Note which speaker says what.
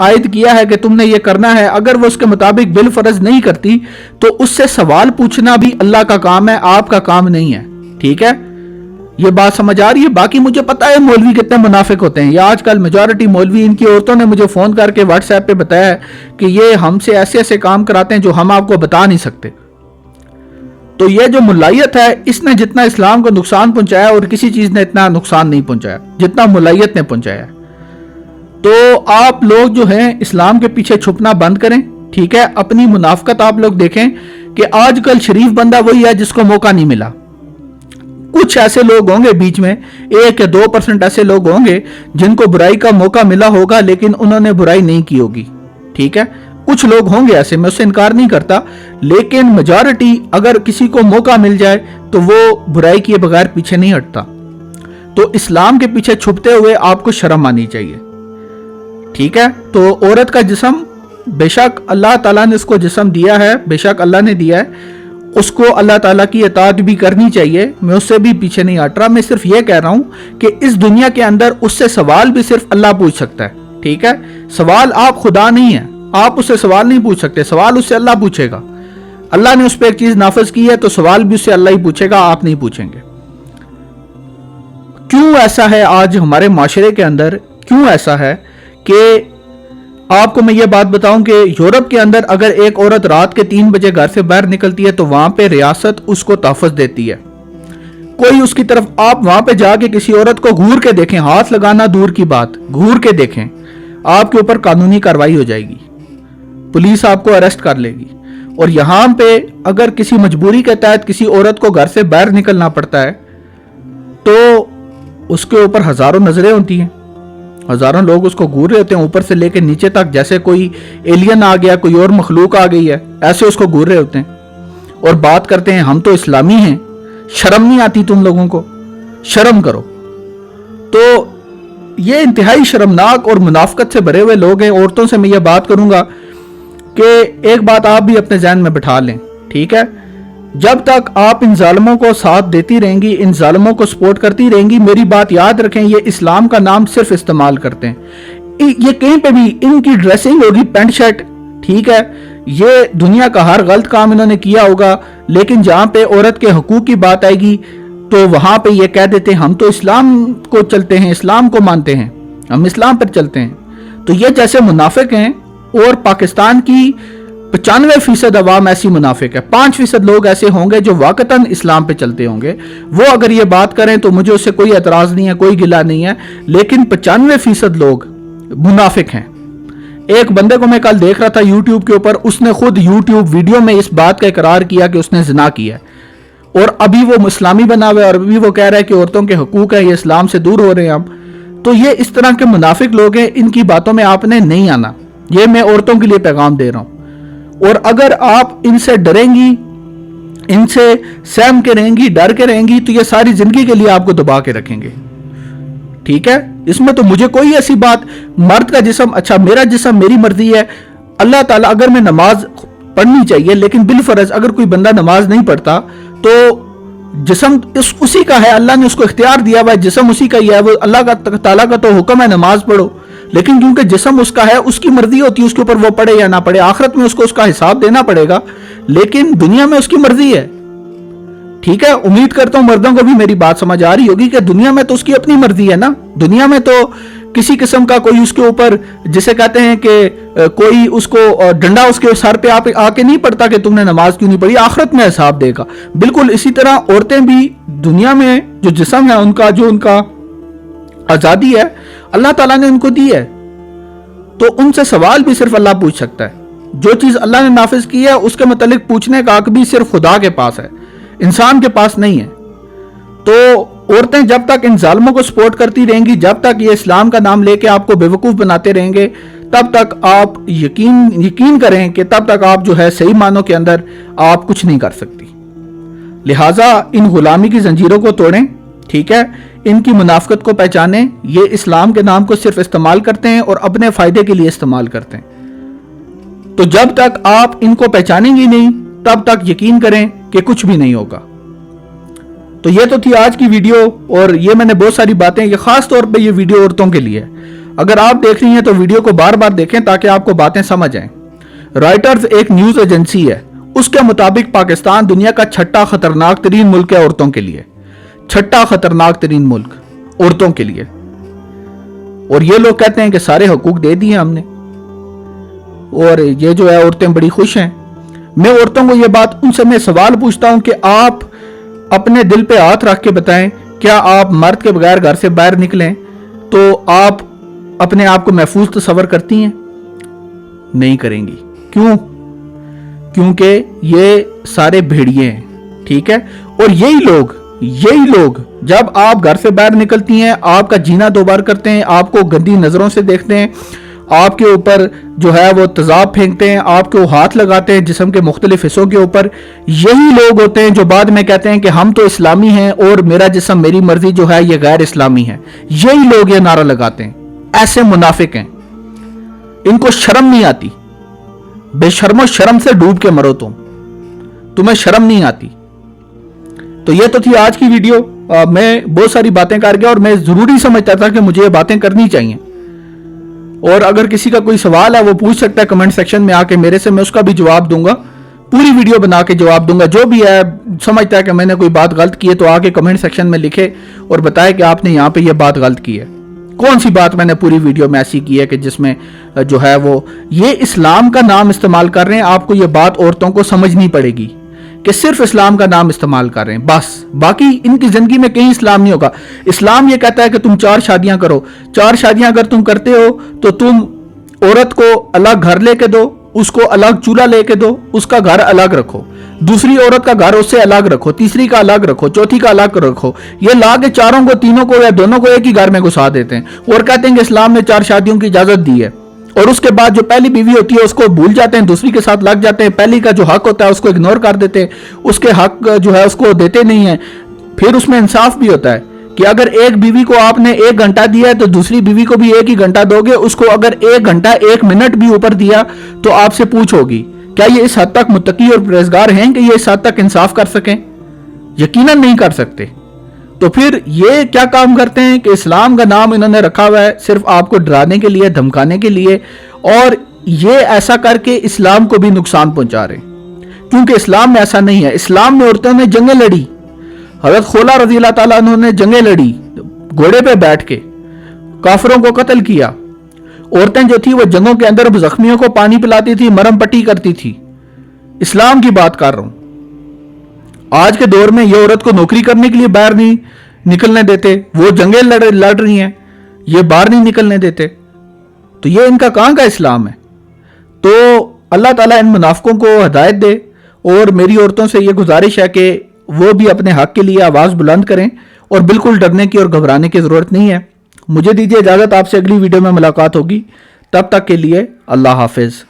Speaker 1: عائد کیا ہے کہ تم نے یہ کرنا ہے، اگر وہ اس کے مطابق بالفرض نہیں کرتی تو اس سے سوال پوچھنا بھی اللہ کا کام ہے، آپ کا کام نہیں ہے. ٹھیک ہے، یہ بات سمجھ آ رہی ہے؟ باقی مجھے پتا ہے مولوی کتنے منافق ہوتے ہیں. یہ آج کل میجورٹی مولوی، ان کی عورتوں نے مجھے فون کر کے واٹس ایپ پہ بتایا ہے کہ یہ ہم سے ایسے ایسے کام کراتے ہیں جو ہم آپ کو بتا نہیں سکتے. تو یہ جو ملائیت ہے، اس نے جتنا اسلام کو نقصان پہنچایا اور کسی چیز نے اتنا نقصان نہیں پہنچایا جتنا ملائیت نے پہنچایا. تو آپ لوگ جو ہیں اسلام کے پیچھے چھپنا بند کریں. ٹھیک ہے، اپنی منافقت آپ لوگ دیکھیں کہ آج کل شریف بندہ وہی ہے جس کو موقع نہیں ملا. کچھ ایسے لوگ ہوں گے بیچ میں، 1 یا 2% ایسے لوگ ہوں گے جن کو برائی کا موقع ملا ہوگا لیکن انہوں نے برائی نہیں کی ہوگی. ٹھیک ہے، کچھ لوگ ہوں گے ایسے، میں اس سے انکار نہیں کرتا، لیکن میجورٹی اگر کسی کو موقع مل جائے تو وہ برائی کیے بغیر پیچھے نہیں ہٹتا. تو اسلام کے پیچھے چھپتے ہوئے آپ کو شرم آنی چاہیے. ٹھیک ہے، تو عورت کا جسم بے شک اللہ تعالیٰ نے اس کو جسم دیا ہے، بے شک اللہ نے دیا ہے، اس کو اللہ تعالیٰ کی اطاعت بھی کرنی چاہیے. میں اس سے بھی پیچھے نہیں ہٹ رہا، میں صرف یہ کہہ رہا ہوں کہ اس دنیا کے اندر اس سے سوال بھی صرف اللہ پوچھ سکتا ہے. ٹھیک ہے، سوال آپ خدا نہیں ہے، آپ اس سے سوال نہیں پوچھ سکتے، سوال اس سے اللہ پوچھے گا. اللہ نے اس پہ ایک چیز نافذ کی ہے تو سوال بھی اس سے اللہ ہی پوچھے گا، آپ نہیں پوچھیں گے. کیوں ایسا ہے آج ہمارے معاشرے کے اندر؟ کیوں ایسا ہے کہ آپ کو میں یہ بات بتاؤں کہ یورپ کے اندر اگر ایک عورت رات کے 3 بجے گھر سے باہر نکلتی ہے تو وہاں پہ ریاست اس کو تحفظ دیتی ہے. کوئی اس کی طرف، آپ وہاں پہ جا کے کسی عورت کو گھور کے دیکھیں، ہاتھ لگانا دور کی بات، گھور کے دیکھیں، آپ کے اوپر قانونی کارروائی ہو جائے گی، پولیس آپ کو اریسٹ کر لے گی. اور یہاں پہ اگر کسی مجبوری کے تحت کسی عورت کو گھر سے باہر نکلنا پڑتا ہے تو اس کے اوپر ہزاروں نظریں ہوتی ہیں، ہزاروں لوگ اس کو گھور رہے ہوتے ہیں اوپر سے لے کے نیچے تک، جیسے کوئی ایلین آ گیا، کوئی اور مخلوق آ گئی ہے، ایسے اس کو گھور رہے ہوتے ہیں اور بات کرتے ہیں ہم تو اسلامی ہیں. شرم نہیں آتی تم لوگوں کو؟ شرم کرو. تو یہ انتہائی شرمناک اور منافقت سے بھرے ہوئے لوگ ہیں. عورتوں سے میں یہ بات کروں گا کہ ایک بات آپ بھی اپنے ذہن میں بٹھا لیں. ٹھیک ہے، جب تک آپ ان ظالموں کو ساتھ دیتی رہیں گی، ان ظالموں کو سپورٹ کرتی رہیں گی، میری بات یاد رکھیں، یہ اسلام کا نام صرف استعمال کرتے ہیں. یہ کہیں پہ بھی ان کی ڈریسنگ ہوگی پینٹ شرٹ، ٹھیک ہے، یہ دنیا کا ہر غلط کام انہوں نے کیا ہوگا، لیکن جہاں پہ عورت کے حقوق کی بات آئے گی تو وہاں پہ یہ کہہ دیتے ہیں ہم تو اسلام کو چلتے ہیں، اسلام کو مانتے ہیں، ہم اسلام پر چلتے ہیں. تو یہ جیسے منافق ہیں، اور پاکستان کی 95% عوام ایسی منافق ہے. 5% لوگ ایسے ہوں گے جو واقعتاً اسلام پہ چلتے ہوں گے. وہ اگر یہ بات کریں تو مجھے اس سے کوئی اعتراض نہیں ہے، کوئی گلہ نہیں ہے، لیکن 95% لوگ منافق ہیں. ایک بندے کو میں کل دیکھ رہا تھا یوٹیوب کے اوپر، اس نے خود یوٹیوب ویڈیو میں اس بات کا اقرار کیا کہ اس نے زنا کیا ہے، اور ابھی وہ اسلامی بنا ہوا ہے، اور ابھی وہ کہہ رہا ہے کہ عورتوں کے حقوق ہے، یہ اسلام سے دور ہو رہے ہیں ہم. تو یہ اس طرح کے منافق لوگ ہیں، ان کی باتوں میں آپ نے نہیں آنا. یہ میں عورتوں کے لیے پیغام دے رہا ہوں. اور اگر آپ ان سے ڈریں گی، ان سے سہم کے رہیں گی، ڈر کے رہیں گی، تو یہ ساری زندگی کے لیے آپ کو دبا کے رکھیں گے. ٹھیک ہے، اس میں تو مجھے کوئی ایسی بات، مرد کا جسم، اچھا میرا جسم میری مرضی ہے. اللہ تعالیٰ، اگر میں نماز پڑھنی چاہیے، لیکن بالفرض اگر کوئی بندہ نماز نہیں پڑھتا تو جسم اسی کا ہے، اللہ نے اس کو اختیار دیا ہوا ہے، جسم اسی کا ہی ہے. وہ اللہ تعالیٰ کا تو حکم ہے نماز پڑھو، لیکن کیونکہ جسم اس کا ہے، اس کی مرضی ہوتی ہے اس کے اوپر وہ پڑھے یا نہ پڑھے. آخرت میں اس کو اس کا حساب دینا پڑے گا، لیکن دنیا میں اس کی مرضی ہے. ٹھیک ہے، امید کرتا ہوں مردوں کو بھی میری بات سمجھ آ رہی ہوگی کہ دنیا میں تو اس کی اپنی مرضی ہے نا. دنیا میں تو کسی قسم کا کوئی اس کے اوپر، جسے کہتے ہیں کہ کوئی اس کو ڈنڈا اس کے سر پہ آ کے نہیں پڑتا کہ تم نے نماز کیوں نہیں پڑھی. آخرت میں حساب دے گا. بالکل اسی طرح عورتیں بھی دنیا میں جو جسم ہے ان کا آزادی ہے، اللہ تعالیٰ نے ان کو دی ہے، تو ان سے سوال بھی صرف اللہ پوچھ سکتا ہے. جو چیز اللہ نے نافذ کی ہے اس کے متعلق پوچھنے کا حق بھی صرف خدا کے پاس ہے، انسان کے پاس نہیں ہے. تو عورتیں جب تک ان ظالموں کو سپورٹ کرتی رہیں گی، جب تک یہ اسلام کا نام لے کے آپ کو بے وقوف بناتے رہیں گے، تب تک آپ یقین کریں کہ تب تک آپ جو ہے صحیح معنوں کے اندر آپ کچھ نہیں کر سکتی. لہٰذا ان غلامی کی زنجیروں کو توڑیں. ٹھیک ہے، ان کی منافقت کو پہچانیں. یہ اسلام کے نام کو صرف استعمال کرتے ہیں اور اپنے فائدے کے لیے استعمال کرتے ہیں. تو جب تک آپ ان کو پہچانیں گی نہیں، تب تک یقین کریں کہ کچھ بھی نہیں ہوگا. تو یہ تو تھی آج کی ویڈیو، اور یہ میں نے بہت ساری باتیں، یہ خاص طور پہ یہ ویڈیو عورتوں کے لیے. اگر آپ دیکھ رہی ہیں تو ویڈیو کو بار بار دیکھیں تاکہ آپ کو باتیں سمجھ آئیں۔ رائٹرز ایک نیوز ایجنسی ہے، اس کے مطابق پاکستان دنیا کا چھٹا خطرناک ترین ملک ہے عورتوں کے لیے، چھٹا خطرناک ترین ملک عورتوں کے لیے۔ اور یہ لوگ کہتے ہیں کہ سارے حقوق دے دیے ہم نے، اور یہ جو ہے عورتیں بڑی خوش ہیں۔ میں عورتوں کو یہ بات ان سے میں سوال پوچھتا ہوں کہ آپ اپنے دل پہ ہاتھ رکھ کے بتائیں، کیا آپ مرد کے بغیر گھر سے باہر نکلیں تو آپ اپنے آپ کو محفوظ تصور کرتی ہیں؟ نہیں کریں گی۔ کیوں؟ کیونکہ یہ سارے بھیڑیے ہیں، ٹھیک ہے؟ اور یہی لوگ جب آپ گھر سے باہر نکلتی ہیں آپ کا جینا دوبار کرتے ہیں، آپ کو گندی نظروں سے دیکھتے ہیں، آپ کے اوپر جو ہے وہ تیزاب پھینکتے ہیں، آپ کو ہاتھ لگاتے ہیں جسم کے مختلف حصوں کے اوپر، یہی لوگ ہوتے ہیں جو بعد میں کہتے ہیں کہ ہم تو اسلامی ہیں اور میرا جسم میری مرضی جو ہے یہ غیر اسلامی ہے۔ یہی لوگ یہ نعرہ لگاتے ہیں، ایسے منافق ہیں، ان کو شرم نہیں آتی۔ بے شرم و شرم سے ڈوب کے مرو، تمہیں شرم نہیں آتی۔ تو یہ تو تھی آج کی ویڈیو۔ میں بہت ساری باتیں کر گیا اور میں ضروری سمجھتا تھا کہ مجھے یہ باتیں کرنی چاہیے، اور اگر کسی کا کوئی سوال ہے وہ پوچھ سکتا ہے کمنٹ سیکشن میں آ کے میرے سے، میں اس کا بھی جواب دوں گا، پوری ویڈیو بنا کے جواب دوں گا۔ جو بھی ہے سمجھتا ہے کہ میں نے کوئی بات غلط کی ہے تو آ کے کمنٹ سیکشن میں لکھے اور بتائے کہ آپ نے یہاں پہ یہ بات غلط کی ہے، کون سی بات میں نے پوری ویڈیو میں ایسی کی ہے کہ جس میں جو ہے وہ یہ اسلام کا نام استعمال کر رہے ہیں۔ آپ کو یہ بات عورتوں کو سمجھنی پڑے گی کہ صرف اسلام کا نام استعمال کر رہے ہیں بس، باقی ان کی زندگی میں کہیں اسلام نہیں ہوگا۔ اسلام یہ کہتا ہے کہ تم 4 شادیاں کرو، 4 شادیاں اگر تم کرتے ہو تو تم عورت کو الگ گھر لے کے دو، اس کو الگ چولہا لے کے دو، اس کا گھر الگ رکھو، دوسری عورت کا گھر اس سے الگ رکھو، تیسری کا الگ رکھو، چوتھی کا الگ رکھو۔ یہ لا کے چاروں کو، تینوں کو یا دونوں کو ایک ہی گھر میں گھسا دیتے ہیں اور کہتے ہیں کہ اسلام نے 4 شادیوں کی اجازت دی ہے، اور اس کے بعد جو پہلی بیوی ہوتی ہے اس کو بھول جاتے ہیں، دوسری کے ساتھ لگ جاتے ہیں، پہلی کا جو حق ہوتا ہے اس کو اگنور کر دیتے ہیں، اس کے حق جو ہے اس کو دیتے نہیں ہیں۔ پھر اس میں انصاف بھی ہوتا ہے کہ اگر ایک بیوی کو آپ نے 1 گھنٹہ دیا ہے تو دوسری بیوی کو بھی 1 ہی گھنٹہ دو گے، اس کو اگر 1 گھنٹہ 1 منٹ بھی اوپر دیا تو آپ سے پوچھ ہوگی کیا یہ اس حد تک متقی اور پرہیزگار ہیں کہ یہ اس حد تک انصاف کر سکیں؟ یقیناً نہیں کر سکتے۔ تو پھر یہ کیا کام کرتے ہیں کہ اسلام کا نام انہوں نے رکھا ہوا ہے صرف آپ کو ڈرانے کے لیے، دھمکانے کے لیے، اور یہ ایسا کر کے اسلام کو بھی نقصان پہنچا رہے ہیں، کیونکہ اسلام میں ایسا نہیں ہے۔ اسلام میں عورتوں نے جنگیں لڑی، حضرت خولا رضی اللہ تعالیٰ عنہ نے جنگیں لڑی، گھوڑے پہ بیٹھ کے کافروں کو قتل کیا۔ عورتیں جو تھی وہ جنگوں کے اندر زخمیوں کو پانی پلاتی تھی، مرم پٹی کرتی تھی۔ اسلام کی بات کر رہا ہوں۔ آج کے دور میں یہ عورت کو نوکری کرنے کے لیے باہر نہیں نکلنے دیتے، وہ جنگیں لڑ رہی ہیں، یہ باہر نہیں نکلنے دیتے، تو یہ ان کا کہاں کا اسلام ہے؟ تو اللہ تعالیٰ ان منافقوں کو ہدایت دے، اور میری عورتوں سے یہ گزارش ہے کہ وہ بھی اپنے حق کے لیے آواز بلند کریں، اور بالکل ڈرنے کی اور گھبرانے کی ضرورت نہیں ہے۔ مجھے دیجیے اجازت، آپ سے اگلی ویڈیو میں ملاقات ہوگی، تب تک کے لیے اللہ حافظ۔